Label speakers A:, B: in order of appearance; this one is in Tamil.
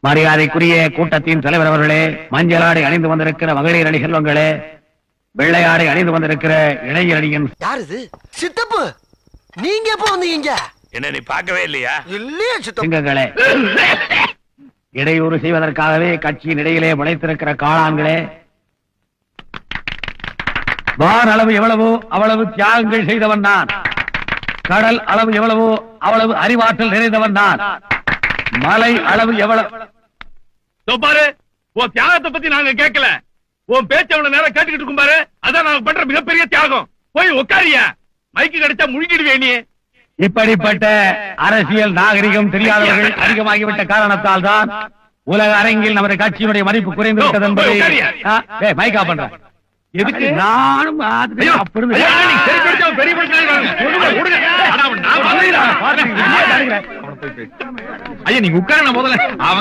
A: மரியாதைக்குரிய கூட்டத்தின் தலைவர் அவர்களே, மஞ்சளாடை அணிந்து வந்திருக்கிற மகளிர் அணி செல்வங்களே, வெள்ளையாடை அணிந்து வந்திருக்கிற இளைஞர் அணியின்
B: யாரு இது? சித்தப்பு, நீங்க எப்ப வந்தீங்க?
C: என்ன நீ பார்க்கவே இல்லையா?
B: இல்லையா சித்தப்பு?
A: சிங்கங்களே, இடையூறு செய்வதற்காகவே கட்சியின் இடையிலே முளைத்திருக்கிற காளான்களே, வான் அளவு எவ்வளவோ அவ்வளவு தியாகங்கள் செய்தவன் நான். கடல் அளவு எவ்வளவோ அவ்வளவு அறிவாற்றல் நிறைந்தவன் நான். மலை அளவு எவ்வளவு
C: பாரு, உன் தியாகத்தை பத்தி நாங்க கேட்கல. உன் பேச்ச அவன நேரம் கேட்டுக்கிட்டு இருக்கும் பாரு, அதான் நாங்க பண்ற மிகப்பெரிய தியாகம். போய் உட்காரியா, மைக்கு கிடைச்சா முழுகிடுவே நீ.
A: இப்படிப்பட்ட அரசியல் நாகரிகம் தெரியாதவர்கள் அதிகமாகிவிட்ட காரணத்தால் தான் உலக அரங்கில் நமது கட்சியினுடைய மதிப்பு குறைந்து விட்டது என்பதை மைக்கா பண்ற. எதுக்கு நானும்
C: ஐயா நீங்க உட்கார முதல்ல.